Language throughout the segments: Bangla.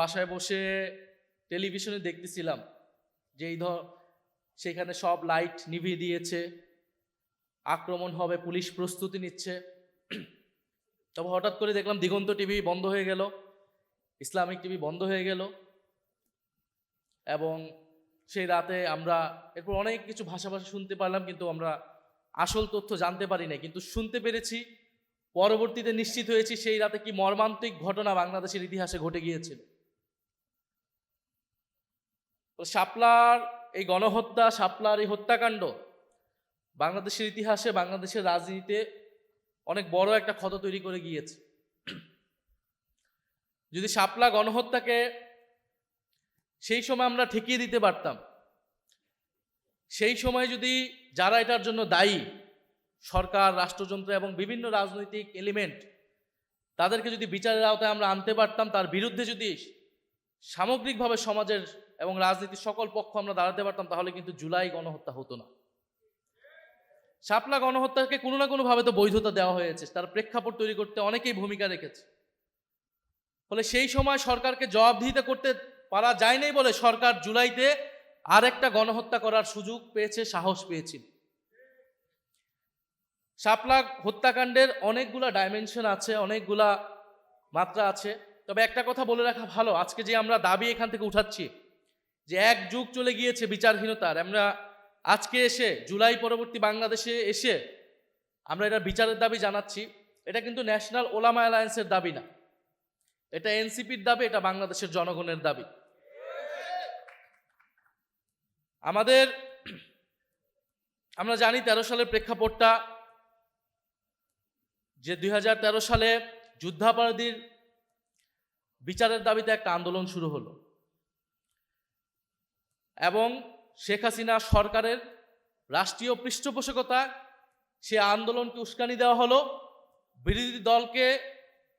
বাসায় বসে টেলিভিশনে দেখতেছিলাম যে সেখানে সব লাইট নিভিয়ে দিয়েছে, আক্রমণ হবে, পুলিশ প্রস্তুতি নিচ্ছে। তবে হঠাৎ করে দেখলাম দিগন্ত টিভি বন্ধ হয়ে গেল, ইসলামিক টিভি বন্ধ হয়ে গেল, এবং সেই রাতে আমরা এরপর অনেক কিছু ভাষা শুনতে পারলাম, কিন্তু আমরা আসল তথ্য জানতে পারি না, কিন্তু শুনতে পেরেছি। পরবর্তীতে নিশ্চিত হয়েছি সেই রাতে কি মর্মান্তিক ঘটনা বাংলাদেশের ইতিহাসে ঘটে গিয়েছিল। তো শাপলার এই গণহত্যা, শাপলার এই হত্যাকাণ্ড বাংলাদেশের ইতিহাসে, বাংলাদেশের রাজনীতিতে অনেক বড় একটা ক্ষত তৈরি করে গিয়েছে। যদি শাপলা গণহত্যাকে সেই সময় আমরা ঠেকিয়ে দিতে পারতাম, সেই সময় যদি যারা এটার জন্য দায়ী, সরকার, রাষ্ট্রযন্ত্র এবং বিভিন্ন রাজনৈতিক এলিমেন্ট, তাদেরকে যদি বিচারের আওতায় আমরা আনতে পারতাম, তার বিরুদ্ধে যদি সামগ্রিকভাবে সমাজের এবং রাজনীতির সকল পক্ষ আমরা দাঁড়াতে পারতাম, তাহলে কিন্তু জুলাই গণহত্যা হতো না। শাপলা গণহত্যাকে কোনো না কোনোভাবে তো বৈধতা দেওয়া হয়েছে, তার প্রেক্ষাপট তৈরি করতে অনেকেই ভূমিকা রেখেছে। ফলে সেই সময় সরকারকে জবাবদিহিতা করতে পারা যায় নাই বলে সরকার জুলাইতে আরেকটা গণহত্যা করার সুযোগ পেয়েছে, সাহস পেয়েছিল। শাপলা হত্যাকাণ্ডের অনেকগুলা ডাইমেনশন আছে, অনেকগুলা মাত্রা আছে। তবে একটা কথা বলে রাখা ভালো, আজকে যে আমরা দাবি এখান থেকে উঠাচ্ছি যে এক যুগ চলে গিয়েছে বিচারহীনতার, আমরা আজকে এসে জুলাই পরবর্তী বাংলাদেশে এসে আমরা এটা বিচারের দাবি জানাচ্ছি, এটা কিন্তু ন্যাশনাল ওলামা অ্যালায়েন্সের দাবি না, এটা এনসিপির দাবি, এটা বাংলাদেশের জনগণের দাবি। আমরা জানি 13 সালের প্রেক্ষাপটটা, যে 2013 সালে যুদ্ধাপরাধীর বিচারের দাবিতে একটা আন্দোলন শুরু হলো, এবং শেখ হাসিনা সরকারের রাষ্ট্রীয় পৃষ্ঠপোষকতা সে আন্দোলনকে উস্কানি দেওয়া হলো বিরোধী দলকে,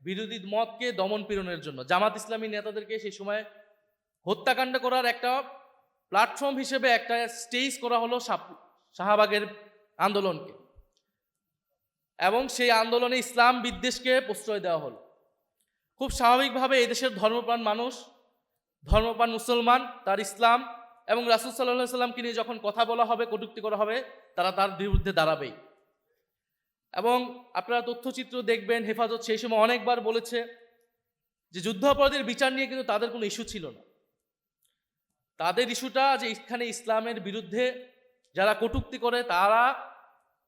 বিরোধী মতকে দমন পীড়নের জন্য। জামাত ইসলামী নেতাদেরকে সেই সময় হত্যাকাণ্ড করার একটা প্ল্যাটফর্ম হিসেবে একটা স্টেজ করা হলো শাহবাগের আন্দোলনকে, এবং সেই আন্দোলনে ইসলাম বিদ্বেষকে প্রশ্রয় দেওয়া হলো। খুব স্বাভাবিকভাবে এদেশের ধর্মপ্রাণ মানুষ, ধর্মপ্রাণ মুসলমান, তার ইসলাম এবং রাসূল সাল্লাল্লাহু আলাইহি সাল্লামকে নিয়ে যখন কথা বলা হবে, কটূক্তি করা হবে, তারা তার বিরুদ্ধে দাঁড়াবেই। এবং আপনারা তথ্যচিত্র দেখবেন, হেফাজত সেই সময় অনেকবার বলেছে যে যুদ্ধাপরাধীর বিচার নিয়ে কিন্তু তাদের কোনো ইস্যু ছিল না। তাদের ইস্যুটা যে এখানে ইসলামের বিরুদ্ধে যারা কটূক্তি করে তারা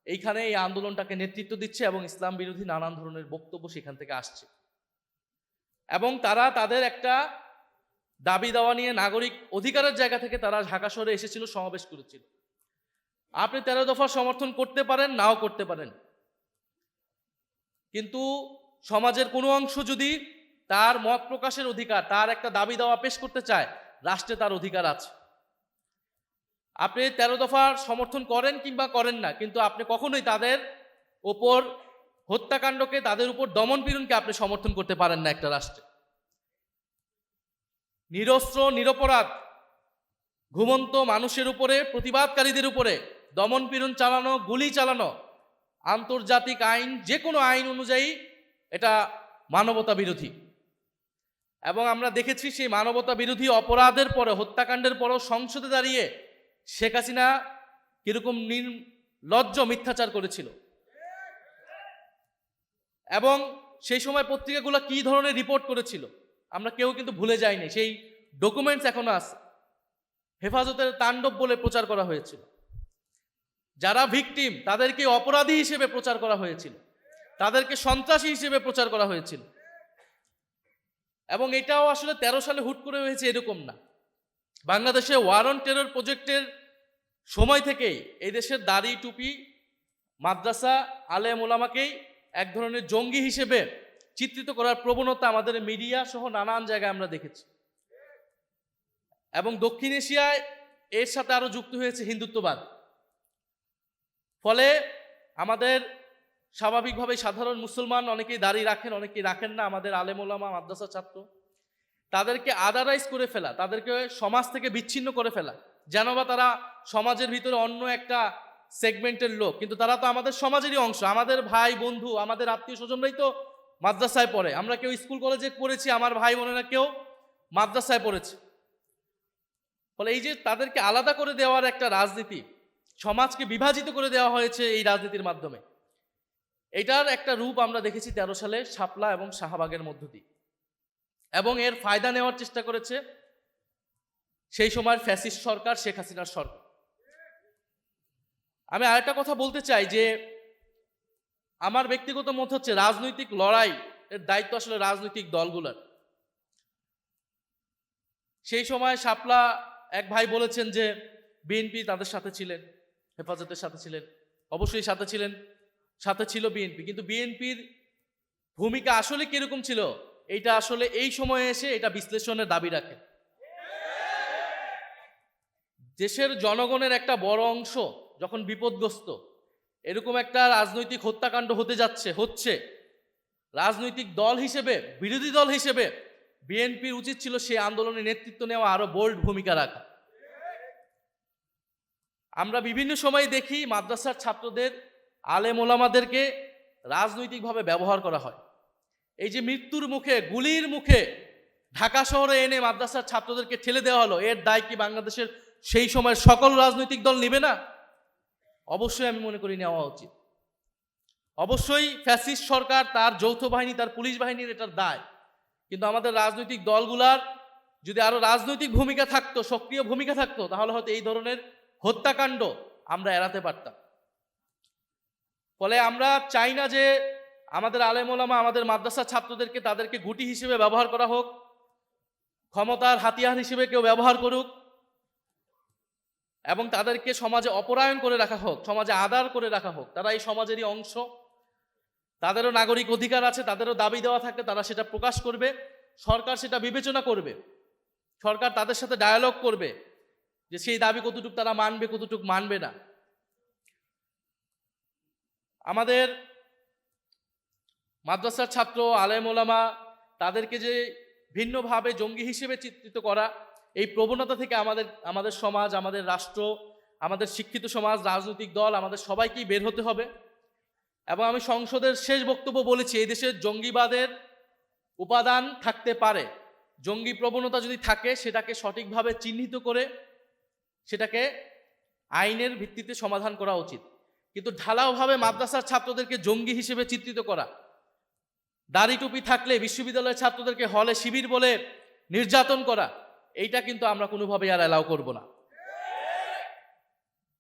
এইখানে এই আন্দোলনটাকে নেতৃত্ব দিচ্ছে, এবং ইসলাম বিরোধী নানান ধরনের বক্তব্য সেখান থেকে আসছে, এবং তারা তাদের একটা দাবি দাওয়া নিয়ে নাগরিক অধিকারের জায়গা থেকে তারা ঢাকা শহরে এসেছিল, সমাবেশ করেছিল। আপনি 13 দফা সমর্থন করতে পারেন, নাও করতে পারেন, কিন্তু সমাজের কোনো অংশ যদি তার মত প্রকাশের অধিকার, তার একটা দাবি দাওয়া পেশ করতে চায়, রাষ্ট্রে তার অধিকার আছে। আপনি 13 দফার সমর্থন করেন কিংবা করেন না, কিন্তু আপনি কখনোই তাদের ওপর হত্যাকাণ্ডকে, তাদের উপর দমন পীড়নকে আপনি সমর্থন করতে পারেন না একটা রাষ্ট্রে। নিরস্ত্র নিরপরাধ ঘুমন্ত মানুষের উপরে, প্রতিবাদকারীদের উপরে দমন পীড়ন চালানো, গুলি চালানো আন্তর্জাতিক আইন, যে কোনো আইন অনুযায়ী এটা মানবতা বিরোধী। এবং আমরা দেখেছি সেই মানবতা বিরোধী অপরাধের পরে, হত্যাকাণ্ডের পরেও সংসদে দাঁড়িয়ে শেখ হাসিনা কিরকম নির্লজ্জ মিথ্যাচার করেছিল, এবং সেই সময় পত্রিকাগুলো কি ধরনের রিপোর্ট করেছিল আমরা কেউ কিন্তু ভুলে যাইনি। সেই ডকুমেন্টস এখনো আছে। হেফাজতের তাণ্ডব বলে প্রচার করা হয়েছিল, যারা ভিকটিম তাদেরকে অপরাধী হিসেবে প্রচার করা হয়েছিল, তাদেরকে সন্ত্রাসী হিসেবে প্রচার করা হয়েছিল। এবং এটাও আসলে 13 সালে হুট করে হয়েছে এরকম না। বাংলাদেশে ওয়ার অন টেরর প্রজেক্টের সময় থেকেই এই দেশের দাড়ি টুপি, মাদ্রাসা, আলেম ওলামাকেই এক ধরনের জঙ্গি হিসেবে চিত্রিত করার প্রবণতা আমাদের মিডিয়া সহ নানান জায়গায় আমরা দেখেছি। এবং দক্ষিণ এশিয়ায় এর সাথে আরো যুক্ত হয়েছে হিন্দুত্ববাদ। ফলে আমাদের স্বাভাবিকভাবে সাধারণ মুসলমান অনেকেই দাড়ি রাখেন, অনেকেই রাখেন না, আমাদের আলেম ওলামা, মাদ্রাসা ছাত্র, তাদেরকে আদারাইজ করে ফেলা, তাদেরকে সমাজ থেকে বিচ্ছিন্ন করে ফেলা, যেন বা তারা সমাজের ভিতরে অন্য একটা সেগমেন্টের লোক, কিন্তু তারা তো আমাদের সমাজেরই অংশ, আমাদের ভাই বন্ধু, আমাদের আত্মীয় স্বজনরাই তো মাদ্রাসায় পড়ে। আমরা কেউ স্কুল কলেজে পড়েছি, আমার ভাই বোনেরা কেউ মাদ্রাসায় পড়েছে। ফলে এই যে তাদেরকে আলাদা করে দেওয়ার একটা রাজনীতি, সমাজকে বিভাজিত করে দেওয়া হয়েছে এই রাজনীতির মাধ্যমে, এটার একটা রূপ আমরা দেখেছি 13 সালে শাপলা এবং শাহবাগের মধ্য দিয়ে, এবং এর ফায়দা নেওয়ার চেষ্টা করেছে সেই সময়ের ফ্যাসিস্ট সরকার, শেখ হাসিনার সরকার। আমি আরেকটা কথা বলতে চাই যে আমার ব্যক্তিগত মত হচ্ছে রাজনৈতিক লড়াই এর দায়িত্ব আসলে রাজনৈতিক দলগুলোর। সেই সময় শাপলা এক ভাই বলেছেন যে বিএনপি তাদের সাথে ছিলেন, হেফাজতের সাথে ছিলেন, অবশ্যই সাথে ছিলেন, সাথে ছিল বিএনপি, কিন্তু বিএনপির ভূমিকা আসলে কিরকম ছিল এইটা আসলে এই সময়ে এসে এটা বিশ্লেষণের দাবি রাখে। দেশের জনগণের একটা বড় অংশ যখন বিপদগ্রস্ত, এরকম একটা রাজনৈতিক হত্যাকাণ্ড হচ্ছে, রাজনৈতিক দল হিসেবে, বিরোধী দল হিসেবে বিএনপির উচিত ছিল সেই আন্দোলনে নেতৃত্ব নেওয়া, আরো বোল্ড ভূমিকা রাখা। আমরা বিভিন্ন সময় দেখি মাদ্রাসার ছাত্রদের, আলেম ওলামাদেরকে রাজনৈতিকভাবে ব্যবহার করা হয়। এই যে মৃত্যুর মুখে, গুলির মুখে ঢাকা শহরে এনে মাদ্রাসার ছাত্রদেরকে ঠেলে দেওয়া হলো, এর দায় কি বাংলাদেশের সেই সময়ের সকল রাজনৈতিক দল নেবে না? অবশ্যই আমি মনে করি নেওয়া উচিত। অবশ্যই ফ্যাসিস্ট সরকার, তার যৌথ বাহিনী, তার পুলিশ বাহিনীর এটার দায়, কিন্তু আমাদের রাজনৈতিক দলগুলার যদি আরো রাজনৈতিক ভূমিকা থাকতো, সক্রিয় ভূমিকা থাকতো, তাহলে হয়তো এই ধরনের হত্যাকাণ্ড আমরা এড়াতে পারতাম। ফলে আমরা চাই না যে আমাদের আলেম ওলামা, আমাদের মাদ্রাসা ছাত্রদেরকে তাদেরকে গুটি হিসেবে ব্যবহার করা হোক, ক্ষমতার হাতিয়ার হিসেবে কেউ ব্যবহার করুক, এবং তাদেরকে সমাজে অপরায়ণ করে রাখা হোক, সমাজে আদার করে রাখা হোক। তারা এই সমাজেরই অংশ, তাদেরও নাগরিক অধিকার আছে, তাদেরও দাবি দেওয়া থাকলে তারা সেটা প্রকাশ করবে, সরকার সেটা বিবেচনা করবে, সরকার তাদের সাথে ডায়ালগ করবে যে সেই দাবি কতটুকু তারা মানবে, কতটুকু মানবে না। আমাদের মাদ্রাসার ছাত্র, আলেম ওলামা, তাদেরকে যে ভিন্নভাবে জঙ্গি হিসেবে চিত্রিত করা, এই প্রবণতা থেকে আমাদের সমাজ, আমাদের রাষ্ট্র, আমাদের শিক্ষিত সমাজ, রাজনৈতিক দল, আমাদের সবাইকেই বের হতে হবে। এবং আমি সংসদের শেষ বক্তব্য বলেছি, এই দেশের জঙ্গিবাদের উপাদান থাকতে পারে, জঙ্গি প্রবণতা যদি থাকে সেটাকে সঠিকভাবে চিহ্নিত করে সেটাকে আইনের ভিত্তিতে সমাধান করা উচিত। কিন্তু ঢালাওভাবে মাদ্রাসার ছাত্রদেরকে জঙ্গি হিসেবে চিত্রিত করা, দাড়ি টুপি থাকলে বিশ্ববিদ্যালয়ের ছাত্রদেরকে হলে শিবির বলে নির্যাতন করা, এইটা কিন্তু আমরা কোনোভাবেই আর অ্যালাউ করব না।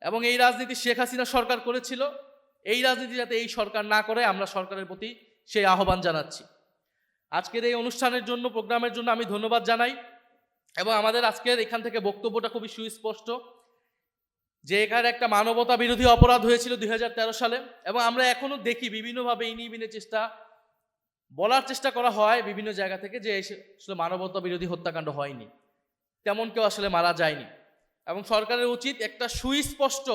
এবং এই রাজনীতি শেখ হাসিনা সরকার করেছিল, এই রাজনীতি যাতে এই সরকার না করে, আমরা সরকারের প্রতি সেই আহ্বান জানাচ্ছি। আজকের এই অনুষ্ঠানের জন্য, প্রোগ্রামের জন্য আমি ধন্যবাদ জানাই। এবং আমাদের আজকের এখান থেকে বক্তব্যটা খুবই সুস্পষ্ট যে এখানে একটা মানবতা বিরোধী অপরাধ হয়েছিল 2013 সালে, এবং আমরা এখনো দেখি বিভিন্নভাবে ইনিবিনে বলার চেষ্টা করা হয় বিভিন্ন জায়গা থেকে যে আসলে মানবতা বিরোধী হত্যাকাণ্ড হয়নি, তেমন কেউ আসলে মারা যায়নি। এবং সরকারের উচিত একটা সুস্পষ্ট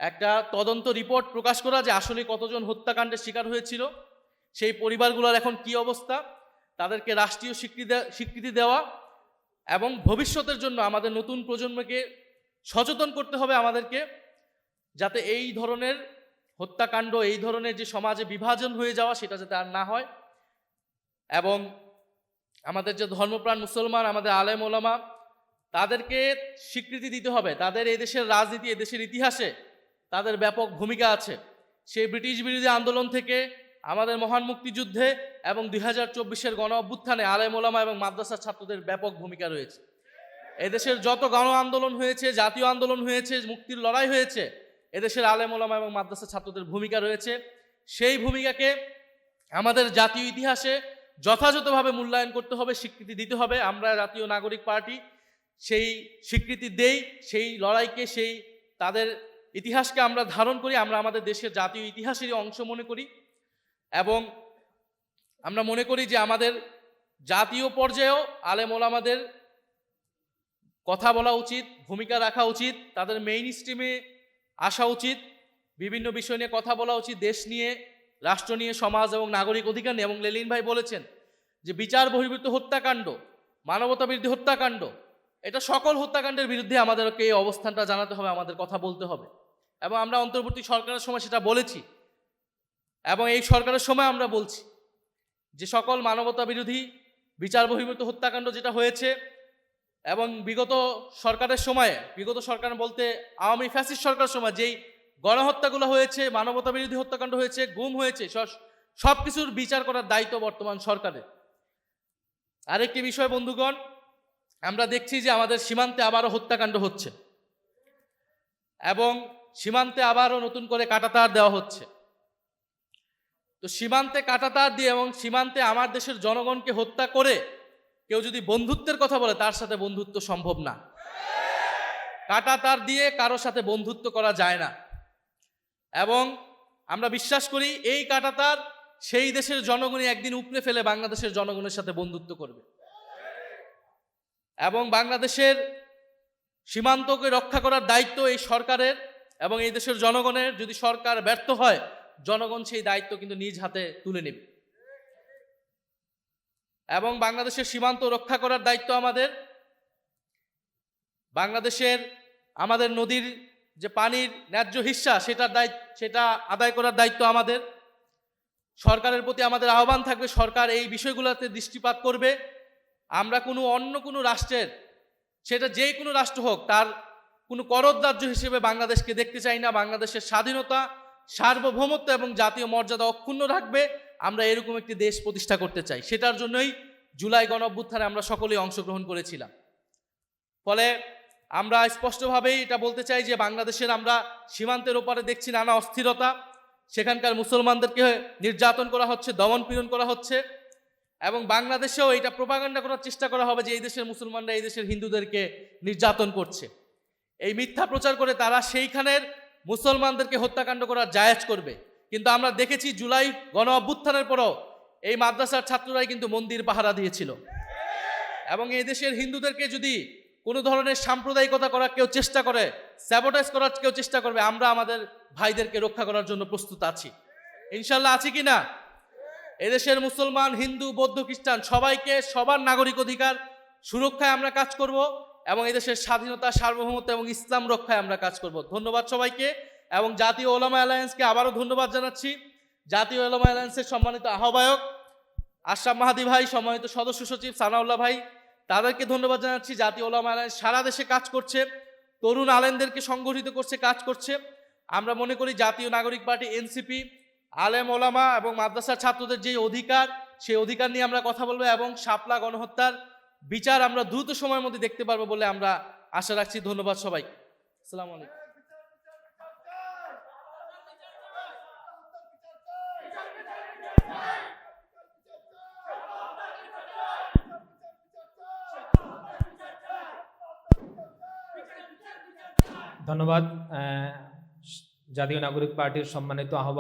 একটা তদন্ত রিপোর্ট প্রকাশ করা যে আসলে কতজন হত্যাকাণ্ডের শিকার হয়েছিল, সেই পরিবারগুলোর এখন কি অবস্থা, তাদেরকে রাষ্ট্রীয় স্বীকৃতি দেওয়া, এবং ভবিষ্যতের জন্য আমাদের নতুন প্রজন্মকে সচেতন করতে হবে আমাদেরকে, যাতে এই ধরনের হত্যাকাণ্ড, এই ধরনের যে সমাজে বিভাজন হয়ে যাওয়া, সেটা যাতে আর না হয়। এবং আমাদের যে ধর্মপ্রাণ মুসলমান, আমাদের আলেম ওলামা, তাদেরকে স্বীকৃতি দিতে হবে। তাদের এই দেশের রাজনীতি, এই দেশের ইতিহাসে তাদের ব্যাপক ভূমিকা আছে। সেই ব্রিটিশ বিরোধী আন্দোলন থেকে আমাদের মহান মুক্তিযুদ্ধে এবং 2024-এর গণ অভ্যুত্থানে আলেম ওলামা এবং মাদ্রাসার ছাত্রদের ব্যাপক ভূমিকা রয়েছে। এদেশের যত গণ আন্দোলন হয়েছে, জাতীয় আন্দোলন হয়েছে, মুক্তির লড়াই হয়েছে, এদেশের আলেম ওলামা এবং মাদ্রাসা ছাত্রদের ভূমিকা রয়েছে। সেই ভূমিকাকে আমাদের জাতীয় ইতিহাসে যথাযথভাবে মূল্যায়ন করতে হবে, স্বীকৃতি দিতে হবে। আমরা জাতীয় নাগরিক পার্টি সেই স্বীকৃতি দেই, সেই লড়াইকে, সেই তাদের ইতিহাসকে আমরা ধারণ করি, আমরা আমাদের দেশের জাতীয় ইতিহাসেরই অংশ মনে করি। এবং আমরা মনে করি যে আমাদের জাতীয় পর্যায়েও আলেম ওলামাদের কথা বলা উচিত, ভূমিকা রাখা উচিত, তাদের মেইন স্ট্রিমে আসা উচিত, বিভিন্ন বিষয় নিয়ে কথা বলা উচিত, দেশ নিয়ে, রাষ্ট্র নিয়ে, সমাজ এবং নাগরিক অধিকার নিয়ে। এবং লেলিন ভাই বলেছেন যে বিচার বহির্ভূত হত্যাকাণ্ড, মানবতা বিরোধী হত্যাকাণ্ড, এটা সকল হত্যাকাণ্ডের বিরুদ্ধে আমাদেরকে এই অবস্থানটা জানাতে হবে, আমাদের কথা বলতে হবে। এবং আমরা অন্তর্বর্তী সরকারের সময় সেটা বলেছি, এবং এই সরকারের সময় আমরা বলছি যে সকল মানবতা বিরোধী বিচার বহির্ভূত হত্যাকাণ্ড যেটা হয়েছে, এবং বিগত সরকার বলতে আওয়ামী ফ্যাসিস্ট সরকার সময় যেই গণহত্যাগুলো হয়েছে, মানবতা বিরোধী হত্যাকাণ্ড হয়েছে, গুম হয়েছে, সব কিছুর বিচার করার দায়িত্ব বর্তমান সরকারের। আরেকটি বিষয় বন্ধুগণ, আমরা দেখছি যে আমাদের সীমান্তে আবারও হত্যাকাণ্ড হচ্ছে এবং সীমান্তে আবারও নতুন করে কাঁটাতার দেওয়া হচ্ছে। তো সীমান্তে কাঁটাতার দিয়ে এবং সীমান্তে আমার দেশের জনগণকে হত্যা করে কেউ যদি বন্ধুত্বের কথা বলে, তার সাথে বন্ধুত্ব সম্ভব না। কাঁটাতার দিয়ে কারোর সাথে বন্ধুত্ব করা যায় না। এবং আমরা বিশ্বাস করি এই কাঁটাতার সেই দেশের জনগণই একদিন উপড়ে ফেলে বাংলাদেশের জনগণের সাথে বন্ধুত্ব করবে। এবং বাংলাদেশের সীমান্তকে রক্ষা করার দায়িত্ব এই সরকারের এবং এই দেশের জনগণের। যদি সরকার ব্যর্থ হয়, জনগণ সেই দায়িত্ব কিন্তু নিজ হাতে তুলে নেবে। এবং বাংলাদেশের সীমান্ত রক্ষা করার দায়িত্ব আমাদের। আমাদের নদীর যে পানির ন্যায্য হিস্সা, সেটা আদায় করার দায়িত্ব আমাদের। সরকারের প্রতি আমাদের আহ্বান থাকবে, সরকার এই বিষয়গুলোতে দৃষ্টিপাত করবে। আমরা অন্য কোনো রাষ্ট্রের, সেটা যে কোনো রাষ্ট্র হোক, তার কোনো করদার্য হিসেবে বাংলাদেশকে দেখতে চাই না। বাংলাদেশের স্বাধীনতা, সার্বভৌমত্ব এবং জাতীয় মর্যাদা অক্ষুণ্ণ রাখবে, আমরা এরকম একটি দেশ প্রতিষ্ঠা করতে চাই। সেটার জন্যই জুলাই গণঅভ্যুত্থানে আমরা সকলেই অংশগ্রহণ করেছিলাম। ফলে আমরা স্পষ্টভাবেই এটা বলতে চাই যে বাংলাদেশের আমরা সীমান্তের ওপারে দেখছি নানা অস্থিরতা, সেখানকার মুসলমানদেরকে নির্যাতন করা হচ্ছে, দমন পীড়ন করা হচ্ছে। এবং বাংলাদেশেও এটা প্রোপাগান্ডা করার চেষ্টা করা হবে যে এই দেশের মুসলমানরা এই দেশের হিন্দুদেরকে নির্যাতন করছে। এই মিথ্যা প্রচার করে তারা সেইখানের মুসলমানদেরকে হত্যাকাণ্ড করার জায়েজ করবে। কিন্তু আমরা দেখেছি জুলাই গণ অভ্যুত্থানের পরও এই মাদ্রাসার ছাত্ররাই কিন্তু মন্দির পাহারা দিয়েছিল। এবং এই দেশের হিন্দুদেরকে যদি কোনো ধরনের সাম্প্রদায়িকতা করার কেউ চেষ্টা করে, স্যাবোটাইজ করার কেউ চেষ্টা করবে, আমরা আমাদের ভাইদেরকে রক্ষা করার জন্য প্রস্তুত আছি। ইনশাল্লাহ আছি কি না? এদেশের মুসলমান, হিন্দু, বৌদ্ধ, খ্রিস্টান সবাইকে সবার নাগরিক অধিকার সুরক্ষায় আমরা কাজ করব এবং এদেশের স্বাধীনতা, সার্বভৌমত্ব এবং ইসলাম রক্ষায় আমরা কাজ করব। ধন্যবাদ সবাইকে। এবং জাতীয় ওলামা অ্যালায়েন্সকে আবারও ধন্যবাদ জানাচ্ছি। জাতীয় ওলামা অ্যালায়েন্সের সম্মানিত আহ্বায়ক আশরাফ মাহাদি ভাই, সম্মানিত সদস্য সচিব সানাউল্লাহ ভাই, তাদেরকে ধন্যবাদ জানাচ্ছি। জাতীয় ওলামা অ্যালায়েন্স সারা দেশে কাজ করছে, তরুণ আলেমদেরকে সংগঠিত করছে, কাজ করছে। আমরা মনে করি জাতীয় নাগরিক পার্টি, এনসিপি, আলেম ওলামা এবং মাদ্রাসার ছাত্রদের যে অধিকার, সেই অধিকার নিয়ে আমরা কথা বলবো এবং শাপলা গণহত্যার বিচার আমরা দ্রুত সময়ের মধ্যে দেখতে পারবো বলে আমরা আশা রাখছি। ধন্যবাদ সবাইকে। আসসালামু আলাইকুম। ধন্যবাদ জাতীয় নাগরিক পার্টির সম্মানিত আহ্বায়ক